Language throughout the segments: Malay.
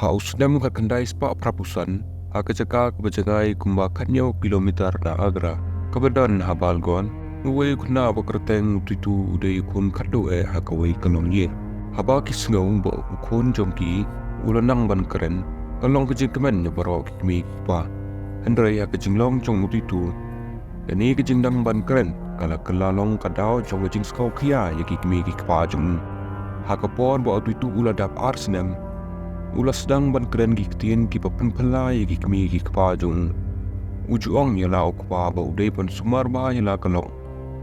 haus nem kat kendai spa prapusan akajaka kebajangai kumbakatnya kilometer na agra kebadan habalgon uwe kuna bakerteng titu udai kun kado hakawai kalongye haba kisngau bo ukon jongki ulanang ban keren kalong kejing kemen barok kimi pa hendrai akajinglong jong titu kani kejingdang ban keren kala kelalong kadau jong kejing skau kia yaki kimi pa jong hakapon bo titu uladap arsnem ula sedang ban keren giktin ki papenpela yaki kimi pa jong ujuong yala okpa ba udai pan sumar ba yala kalong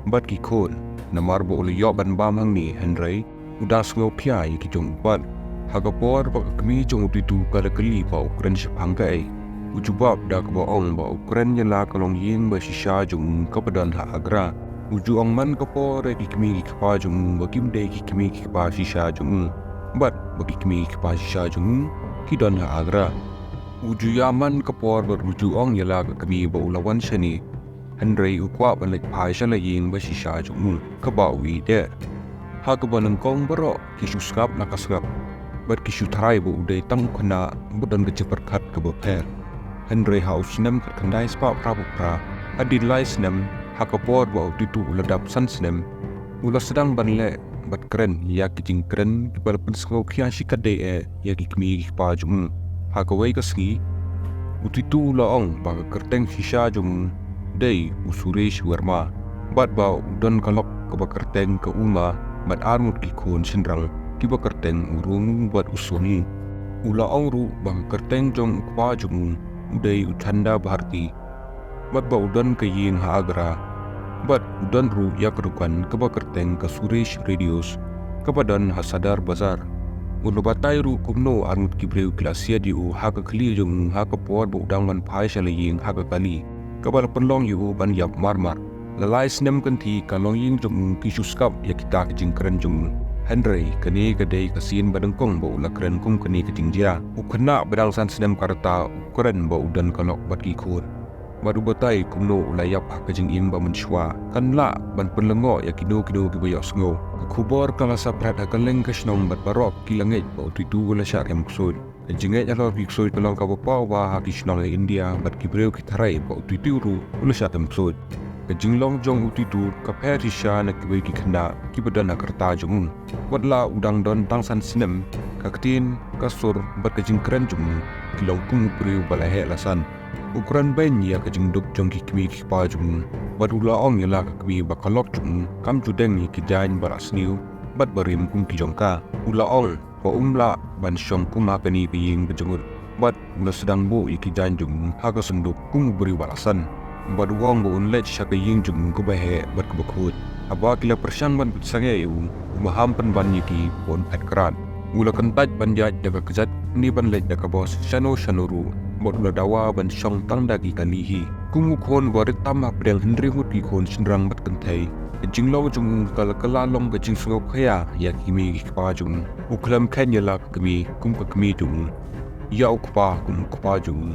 bat ki kon namar bo uli yo ban bam hang ni hendrai udas ngo pia yaki jong bat hagapor ba kimi jong titu kala kali ba ukren shapang kai ujubab da ba ong ba ukren yala kalong ying Bashisha jong kapadan ha agra ujuong man kapor yaki kimi pa jong ba kimde ki kimi pa Bashisha jong bat bagi kimi Bashisha jong kidon ha agra uju yaman kapor beruju ong yala kami baulawan shani hendrai ukwa balik Bashisha la ying Bashisha jong kabawi de ha kabanang kong baro kisu skap nakasgap bat kisu tarai bo udai tang kena budan ke Pyrkhat ke beper hendrai haus nem kandai spa prapupra adin lai snem ha kapor ba titu ladap san snem ula sedang banle bat keren ya kijing keren kibal pensengau kia shikade ya kikmi pa jum ha kawei kasngi utitu laong ba kerteng shisha jum dei usuresh warma bat ba udon kalok ke kerteng ke uma bat armut kikon sendrang kiba kerteng urung bat usoni ula ongru ba kerteng jong pa jum dei utanda bharti bat ba udon ke ying ha agra bat udan ru ya kerukan keba kerteng ke Suresh radios kepadan hasadar bazar ulu batai ru kumno armut ki Briew klasia diu ha ke kli jong ha ke por bo udang man Bashisha ying ha ke kali kebal penlong yu ban yap marmar lalai snem kanti kalong ying jong ki suskap ya kita ke jingkren jong hendrai kani kedai kasin badengkong bo la kren kum kani ke Jingjia ukena bedang san snem karta ukren bo udan kalok bat ki khur baru batai kumno ulayap hakajing imba menshwa kanla ban penlengo ya kino ki bayok sngo kubor kala saprat hakaleng kasnong bat barok kilangej ba utitu wala syak yang maksud jingej alor biksud kalong ka bapaw ba hakisnong India bat ki Briew ki tarai ba utitu ru wala syak yang maksud kajinglong jong utitu ka Bashisha na ki ki kena ki badan akarta jong wadla udang don tangsan sinem kaktin kasur bat kajing keren jong kilong kum Briew balahe lasan ukuran ben ya kajing duk jong kimi pa jong badula ong yala kimi bakalok jong kam judeng ni kijain barasniu bat barim kum ki jongka ula ong ko umla ban shong kuma kani piying kejungut bat ula sedang bo ikijain jong haga senduk kum beri balasan badu ong bo unlet shaka ying jong ko bahe bat ko bakut aba kila persyang ban sange u maham pen ban yiki pon Pyrkhat ula kentaj ban jaj daga kejat ni ban lej daga bos shanuru bot ula dawa ban shong tang dagi kalihi kumu kon warit tamah pedang hendri hut ki kon sendrang bat kentai jinglo jung kala long ke jing sngok khaya ya kimi pa jung uklam khen yala kimi kum ka kimi jung ya ukpa kum ukpa jung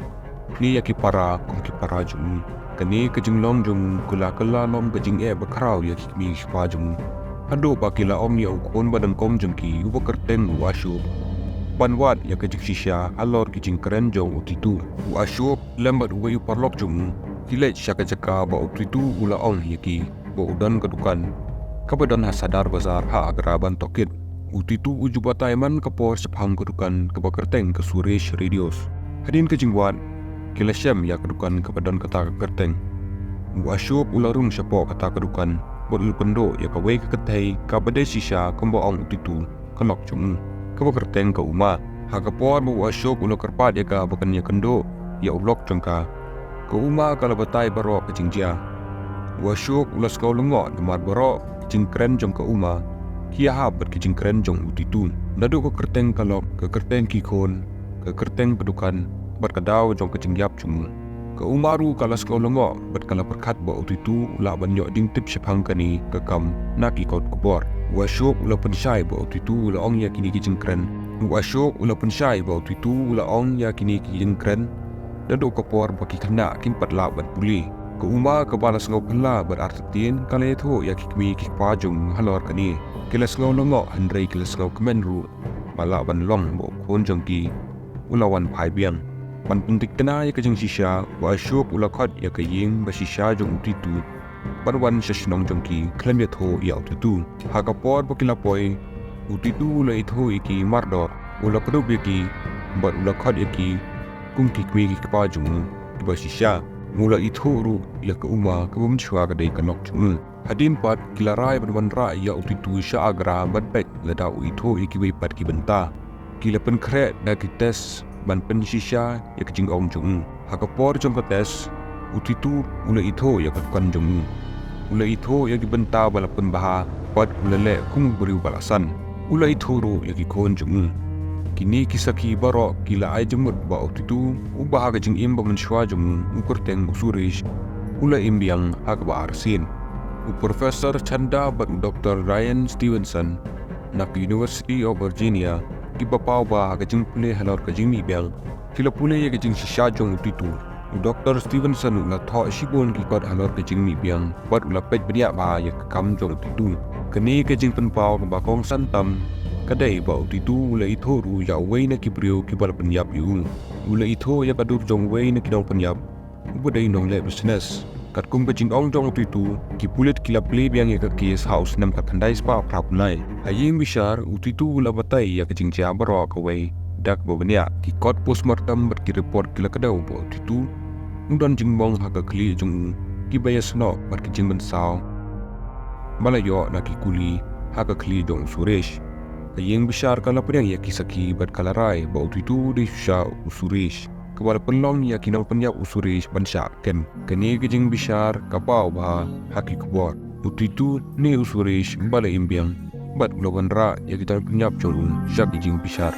ni ya ki para kum ki para jung kani ke jinglong jung kala long ke jing bakrau ya kimi pa jung ado bakila om ya ukon badan kom jung ki ubakerteng washu banwat ya ke Bashisha alor ki jingkren jong utitu washup lembat wayu parlok jung kilet syaka jaka ba utitu ula ong yaki ba udan kedukan kabadan hasadar bazar ha agraban tokit utitu ujubatai man kapor sephang kedukan kebakerteng ke Suresh radios hadin ke jingwat kilasem ya kedukan kebadan kata kerteng washup ularung syapo kata kedukan bot lupendo ya kawei ke ketai kabade Bashisha kombo ong utitu kanok jung kaba kerteng ka uma hakapor bu ashok ulo kerpat ya ka bukannya kendo ya ulok jengka ka uma kala batai baro ke Jingjia washok ulo skau lengo demar baro jingkren jong ka uma kia hab bat ke jingkren jong utitu nadu ko kerteng kalok ke kerteng ki kon ke kerteng pedukan bat kadau jong ke Jingjap jung ka umaru kala skau lengo bat kala Pyrkhat ba utitu la banyo Jingtip shapang kani ke kam naki kot kubor washok ula pensyai ba utitu ula ong ya kini ki jingkren washok ula pensyai ba utitu ula ong ya kini ki jingkren dadu kapor baki kena kimpat la bat puli ke uma ke balas ngau kala berartin kala itu ya kikmi ki pajung halor kani kilas ngau lengo hendrai kilas ngau kemenru bala ban long bo kon jongki ulawan pai biang. Ban pentik kena ya ke Jingjia wa syuk ulakot ya ke ying Bashisha jong utitu. Ban shashnong jongki klem ya tho ya utitu. Hakapor bakilapoi utitu ula itho iki mardor ula pedu beki bat ulakot iki kungki kwi kpa jong Bashisha. Mula itho ru ya ke uma ke bumchwa ke dei kanok jong. Hadin pat kilarai ban ra ya utitu sha agra ban pek leda itho iki wi pat ki benta. Kila pen kret da ki tes ban pen shisha ya ke jing ong jong. Hakapor jong ke tes utitu ula itho ya ke kan jong. Ula itho ya ki benta bala pen baha pat ula le kung Briew balasan. Ula itho ru ya ki kon jong. Kini kisaki barok kila ai jemut ba utitu ubah ke jing im bamenshwa jong ukurteng usurish ula imbiang hakba arsin. Profesor Chanda bat Dr. Ryan Stevenson nak University of Virginia ki bapau ba ke jing pule halor ke jing biang kila pule ya ke jing shisha jong utitu. Dr. Stevenson la tho SHIBUN ki kot halor ke jing biang bat ula pej benia ba ya ke kam jong utitu. Kini ke jing penpau ke bakong santam kadai ba utitu ula itho ru ya wei na ki Briew ki bal penyap yu. Ula itho ya kadur jong wei na ki dong penyap ubadai nong le business. Kat kum pejing ong jong utitu ki pulit kila play biang ya ke case house nam kat handai spa KHUBLEI. Haying bishar utitu ula batai ya ke Jingjia baro kawei dak bobenia ki kot postmortem ber ki report kila kadau ba utitu udan jingbong ha ka kli jong ki bayas no ber ki jingben sao malayo na ki kuli ha ka kli jong suresh. Haying bishar kala penyang ya kisaki bat kalarai ba utitu di sha usurish. Kewala penlong ya kinal penyap usurish bansyak ken. Kini kejing bishar kapau bah haki kubor. Utitu ni usurish bala imbiang. Bat ulawan ra ya kita penyap jorun syak kejing bishar.